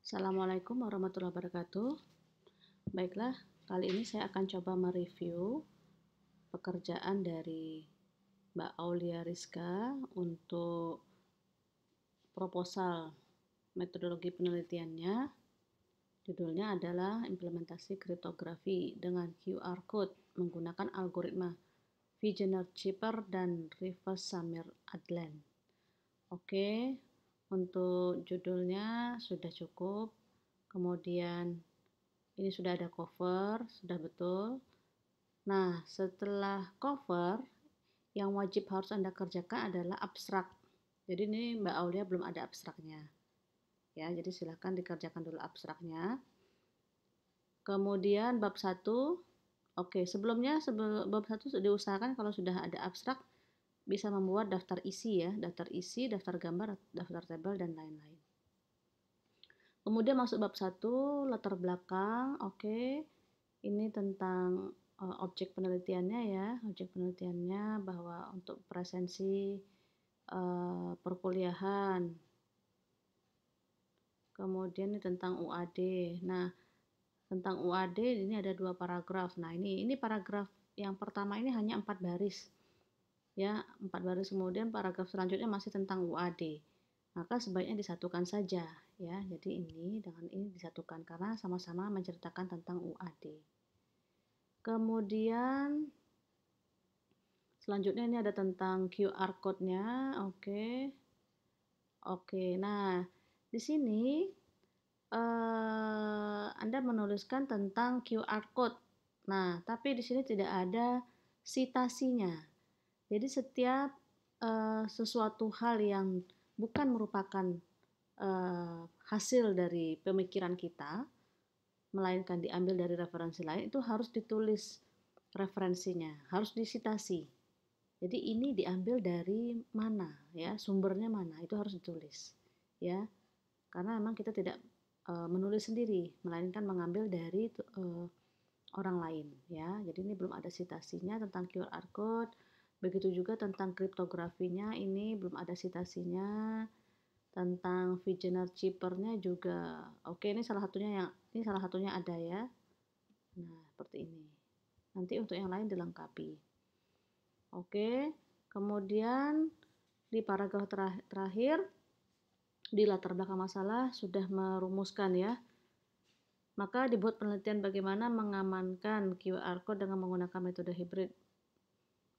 Assalamualaikum warahmatullahi wabarakatuh. Baiklah, kali ini saya akan coba mereview pekerjaan dari Mbak Aulia Rizka untuk proposal metodologi penelitiannya. Judulnya adalah implementasi kriptografi dengan QR code menggunakan algoritma Vigener-Chipper dan Rivers-Samir-Adlen. Oke, untuk judulnya sudah cukup. Kemudian ini sudah ada cover, sudah betul. Nah, setelah cover, yang wajib harus Anda kerjakan adalah abstrak. Jadi ini Mbak Aulia belum ada abstraknya. Ya, jadi silahkan dikerjakan dulu abstraknya. Kemudian bab 1, oke, sebelum bab 1 diusahakan kalau sudah ada abstrak bisa membuat daftar isi ya, daftar isi, daftar gambar, daftar tabel, dan lain-lain. Kemudian masuk bab 1, latar belakang, oke. Ini tentang objek penelitiannya ya, objek penelitiannya bahwa untuk presensi perkuliahan. Kemudian ini tentang UAD. Nah, tentang UAD ini ada 2 paragraf. Nah, ini paragraf yang pertama ini hanya 4 baris. Ya, 4 baris, kemudian paragraf selanjutnya masih tentang UAD. Maka sebaiknya disatukan saja ya. Jadi ini dengan ini disatukan karena sama-sama menceritakan tentang UAD. Kemudian selanjutnya ini ada tentang QR code-nya. Oke. Nah, di sini Anda menuliskan tentang QR code. Nah, tapi di sini tidak ada citasinya. Jadi setiap sesuatu hal yang bukan merupakan hasil dari pemikiran kita, melainkan diambil dari referensi lain, itu harus ditulis referensinya, harus disitasi. Jadi ini diambil dari mana ya, sumbernya mana, itu harus ditulis ya. Karena memang kita tidak menulis sendiri, melainkan mengambil dari orang lain ya. Jadi ini belum ada citasinya tentang QR code. Begitu juga tentang kriptografinya, ini belum ada citasinya. Tentang Vigener-Chipper-nya juga. Oke, ini salah satunya ada ya. Nah, seperti ini. Nanti untuk yang lain dilengkapi. Oke, kemudian di paragraf terakhir di latar belakang masalah sudah merumuskan ya. Maka dibuat penelitian bagaimana mengamankan QR code dengan menggunakan metode hibrid.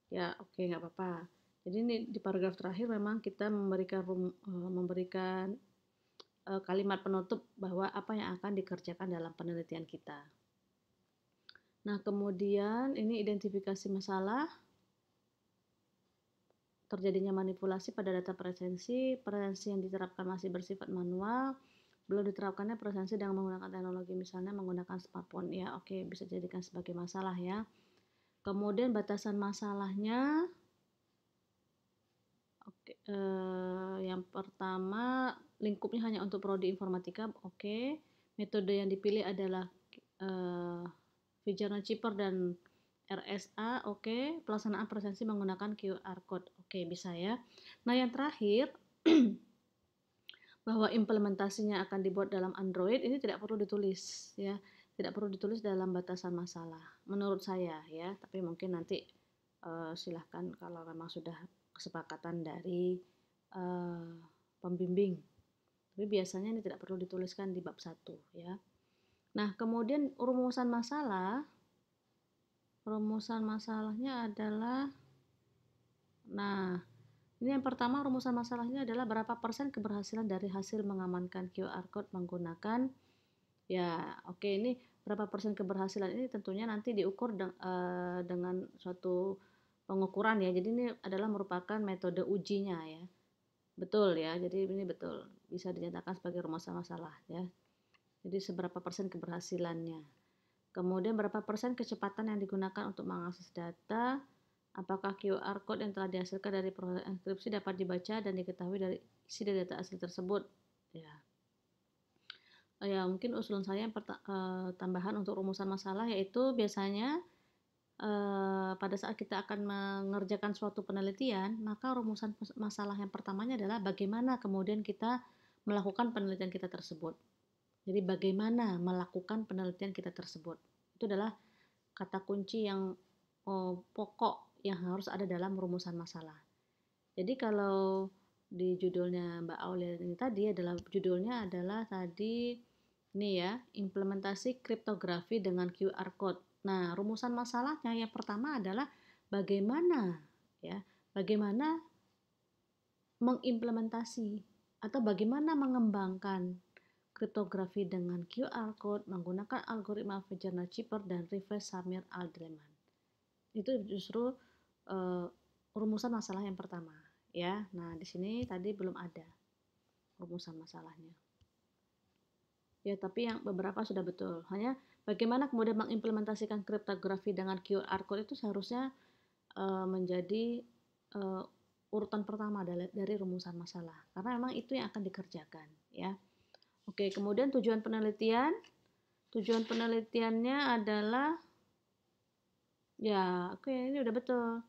Ya, oke, nggak apa-apa. Jadi ini di paragraf terakhir memang kita memberikan kalimat penutup bahwa apa yang akan dikerjakan dalam penelitian kita. Nah, kemudian ini identifikasi masalah, terjadinya manipulasi pada data presensi yang diterapkan masih bersifat manual, belum diterapkannya presensi dengan menggunakan teknologi, misalnya menggunakan smartphone. Ya, oke, bisa dijadikan sebagai masalah ya. Kemudian batasan masalahnya, oke, yang pertama lingkupnya hanya untuk prodi informatika, oke. Metode yang dipilih adalah Vigener-Chipper dan RSA, oke. Pelaksanaan presensi menggunakan QR code, oke, bisa ya. Nah, yang terakhir bahwa implementasinya akan dibuat dalam Android, ini tidak perlu ditulis ya, tidak perlu ditulis dalam batasan masalah menurut saya ya, tapi mungkin nanti silahkan kalau memang sudah kesepakatan dari pembimbing, tapi biasanya ini tidak perlu dituliskan di bab 1 ya. Nah, kemudian rumusan masalahnya adalah, nah, ini yang pertama, rumusan masalahnya adalah berapa persen keberhasilan dari hasil mengamankan QR code menggunakan, ya oke, ini berapa persen keberhasilan ini tentunya nanti diukur dengan suatu pengukuran ya. Jadi ini adalah merupakan metode ujinya ya. Betul ya, jadi ini betul bisa dinyatakan sebagai rumusan masalah ya. Jadi seberapa persen keberhasilannya. Kemudian berapa persen kecepatan yang digunakan untuk mengakses data. Apakah QR code yang telah dihasilkan dari proses enkripsi dapat dibaca dan diketahui dari isi dari data asli tersebut? Ya, mungkin usulan saya tambahan untuk rumusan masalah, yaitu biasanya pada saat kita akan mengerjakan suatu penelitian, maka rumusan masalah yang pertamanya adalah bagaimana kemudian kita melakukan penelitian kita tersebut. Jadi bagaimana melakukan penelitian kita tersebut. Itu adalah kata kunci yang pokok yang harus ada dalam rumusan masalah. Jadi kalau di judulnya Mbak Aulia ini tadi judulnya adalah tadi ini ya, implementasi kriptografi dengan QR code. Nah, rumusan masalahnya yang pertama adalah bagaimana ya, bagaimana mengimplementasi atau bagaimana mengembangkan kriptografi dengan QR code menggunakan algoritma Fedger-Chipper dan reverse Samir-Aldelman. Itu justru rumusan masalah yang pertama ya. Nah, di sini tadi belum ada rumusan masalahnya. Ya, tapi yang beberapa sudah betul. Hanya bagaimana kemudian mengimplementasikan kriptografi dengan QR code itu seharusnya menjadi urutan pertama dari rumusan masalah. Karena memang itu yang akan dikerjakan ya. Oke, kemudian tujuan penelitian. Tujuan penelitiannya adalah ya, oke, ini udah betul.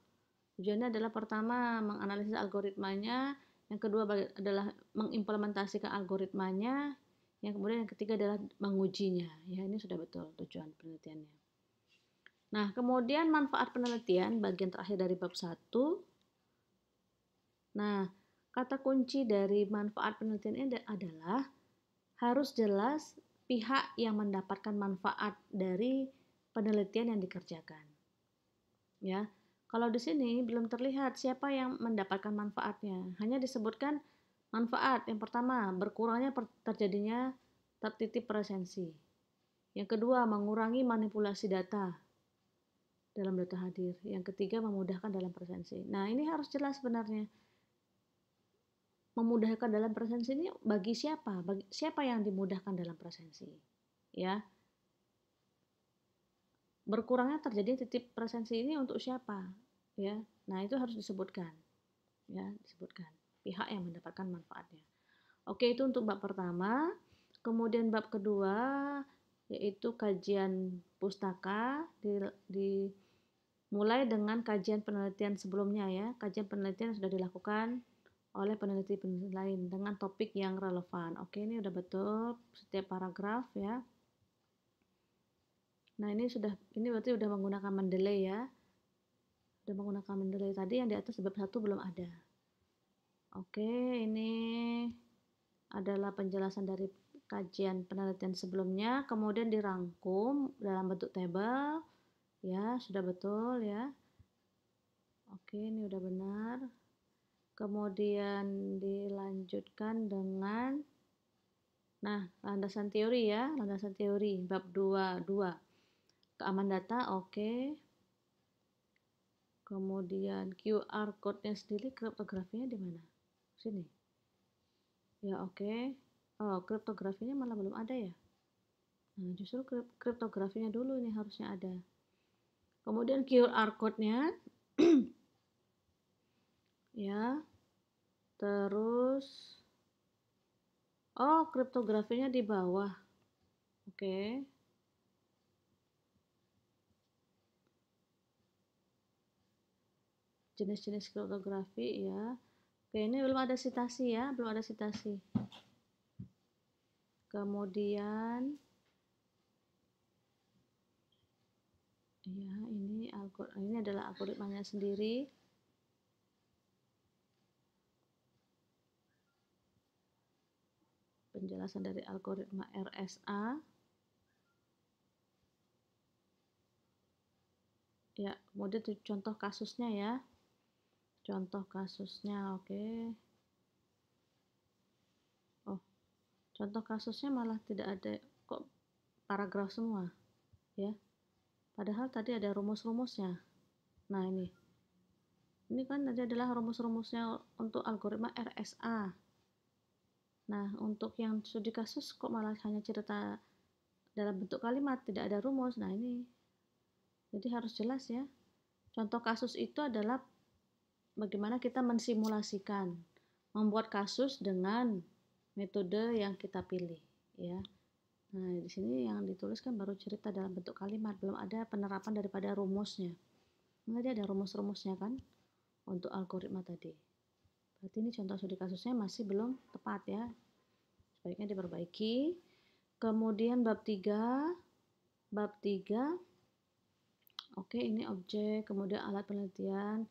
Tujuannya adalah pertama menganalisis algoritmanya, yang kedua adalah mengimplementasikan algoritmanya, yang kemudian yang ketiga adalah mengujinya. Ya, ini sudah betul tujuan penelitiannya. Nah, kemudian manfaat penelitian bagian terakhir dari bab 1. Nah, kata kunci dari manfaat penelitian ini adalah harus jelas pihak yang mendapatkan manfaat dari penelitian yang dikerjakan. Ya. Kalau di sini belum terlihat siapa yang mendapatkan manfaatnya. Hanya disebutkan manfaat. Yang pertama, berkurangnya terjadinya tertitip presensi. Yang kedua, mengurangi manipulasi data dalam data hadir. Yang ketiga, memudahkan dalam presensi. Nah, ini harus jelas sebenarnya. Memudahkan dalam presensi ini bagi siapa? Bagi siapa yang dimudahkan dalam presensi? Ya. Berkurangnya terjadi titip presensi ini untuk siapa? Ya. Nah, itu harus disebutkan. Ya, disebutkan pihak yang mendapatkan manfaatnya. Oke, itu untuk bab pertama. Kemudian bab kedua yaitu kajian pustaka dimulai dengan kajian penelitian sebelumnya ya. Kajian penelitian sudah dilakukan oleh peneliti-peneliti lain dengan topik yang relevan. Oke, ini udah betul setiap paragraf ya. Nah, ini berarti udah menggunakan Mendeley ya. Udah menggunakan Mendeley tadi yang di atas bab 1 belum ada. Oke, ini adalah penjelasan dari kajian penelitian sebelumnya, kemudian dirangkum dalam bentuk tabel. Ya, sudah betul ya. Oke, ini udah benar. Kemudian dilanjutkan dengan landasan teori ya, landasan teori bab 22. Keamanan data, oke. Kemudian QR code-nya sendiri kriptografinya di mana? Sini. Ya, oke. Oh, kriptografinya malah belum ada ya. Nah, justru kriptografinya dulu ini harusnya ada. Kemudian QR code-nya ya. Terus kriptografinya di bawah. Oke. Jenis-jenis kriptografi ya. Oke, ini belum ada sitasi ya, belum ada sitasi. Kemudian ya, ini adalah algoritmanya sendiri. Penjelasan dari algoritma RSA. Ya, kemudian itu contoh kasusnya ya. Contoh kasusnya, oke. Oh, contoh kasusnya malah tidak ada, kok paragraf semua ya. Padahal tadi ada rumus-rumusnya. Nah, ini kan tadi adalah rumus-rumusnya untuk algoritma RSA. Nah, untuk yang studi kasus kok malah hanya cerita dalam bentuk kalimat, tidak ada rumus. Nah, ini jadi harus jelas ya. Contoh kasus itu adalah bagaimana kita mensimulasikan, membuat kasus dengan metode yang kita pilih ya. Nah, di sini yang dituliskan baru cerita dalam bentuk kalimat, belum ada penerapan daripada rumusnya. Nanti ada rumus-rumusnya kan untuk algoritma tadi. Berarti ini contoh studi kasusnya masih belum tepat ya. Sebaiknya diperbaiki. Kemudian bab 3, oke, ini objek, kemudian alat penelitian,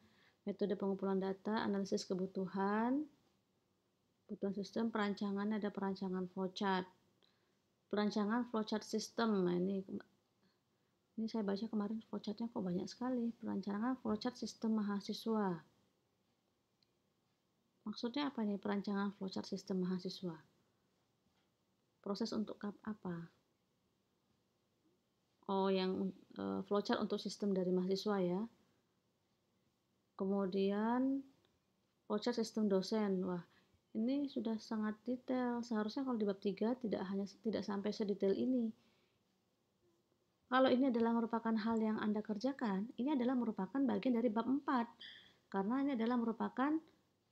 metode pengumpulan data, analisis kebutuhan sistem, perancangan, ada perancangan flowchart. Perancangan flowchart system. Nah, ini saya baca kemarin flowchartnya kok banyak sekali. Perancangan flowchart sistem mahasiswa. Maksudnya apa nih perancangan flowchart sistem mahasiswa? Proses untuk apa? Oh, yang flowchart untuk sistem dari mahasiswa ya. Kemudian flowchart sistem dosen. Wah, ini sudah sangat detail. Seharusnya kalau di bab 3 tidak sampai sedetail ini. Kalau ini adalah merupakan hal yang Anda kerjakan, ini adalah merupakan bagian dari bab 4. Karena ini adalah merupakan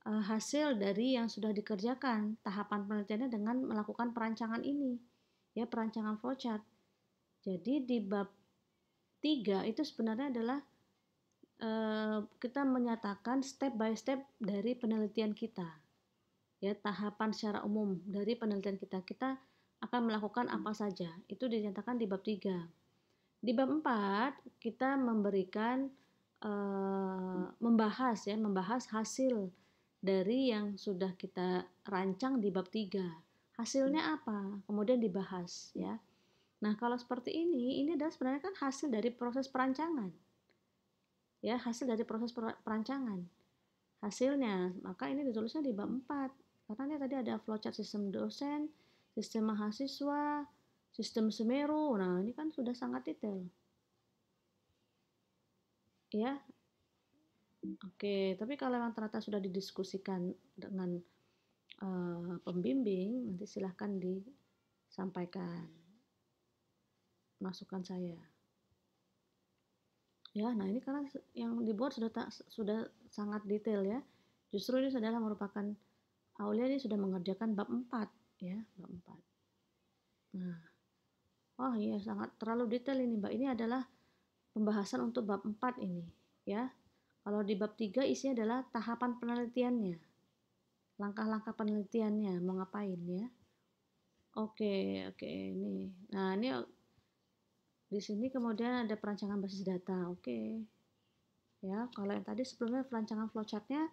hasil dari yang sudah dikerjakan, tahapan penelitiannya dengan melakukan perancangan ini. Ya, perancangan flowchart. Jadi di bab 3 itu sebenarnya adalah kita menyatakan step by step dari penelitian kita. Ya, tahapan secara umum dari penelitian kita. Kita akan melakukan apa saja. Itu dinyatakan di bab 3. Di bab 4 kita memberikan membahas hasil dari yang sudah kita rancang di bab 3. Hasilnya apa? Kemudian dibahas ya. Nah, kalau seperti ini adalah sebenarnya kan hasil dari proses perancangan. Ya, hasil dari proses perancangan. Hasilnya, maka ini ditulisnya di bab 4. Karena ini tadi ada flowchart sistem dosen, sistem mahasiswa, sistem Semeru. Nah, ini kan sudah sangat detail. Ya. Oke, tapi kalau memang ternyata sudah didiskusikan dengan pembimbing, nanti silahkan disampaikan masukan saya. Ya, nah ini karena yang dibuat sudah sangat detail ya. Justru ini adalah merupakan Aulia ini sudah mengerjakan bab 4 ya, bab 4. Nah, oh iya sangat terlalu detail ini, Mbak. Ini adalah pembahasan untuk bab 4 ini ya. Kalau di bab 3 isinya adalah tahapan penelitiannya. Langkah-langkah penelitiannya mau ngapain ya. Oke, ini. Nah, ini di sini kemudian ada perancangan basis data. Oke. Ya, kalau yang tadi sebelumnya perancangan flowchartnya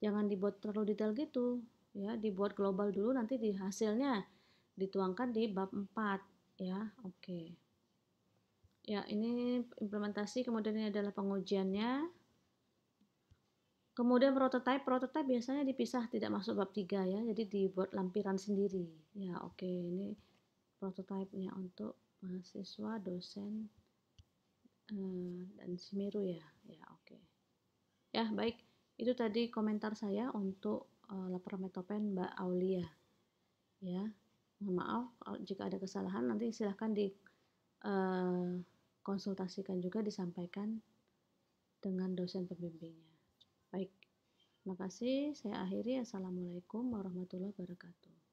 jangan dibuat terlalu detail gitu. Ya, dibuat global dulu, nanti di hasilnya dituangkan di bab 4 ya. Oke. Ya, ini implementasi, kemudian ini adalah pengujiannya. Kemudian prototype biasanya dipisah, tidak masuk bab 3 ya. Jadi dibuat lampiran sendiri. Ya, oke. Ini prototipenya untuk mahasiswa, dosen, dan Semeru ya. Ya, oke. Ya, baik. Itu tadi komentar saya untuk laporan Metopen Mbak Aulia. Ya, mohon maaf jika ada kesalahan. Nanti silahkan konsultasikan juga, disampaikan dengan dosen pembimbingnya. Baik. Terima kasih. Saya akhiri. Assalamualaikum warahmatullahi wabarakatuh.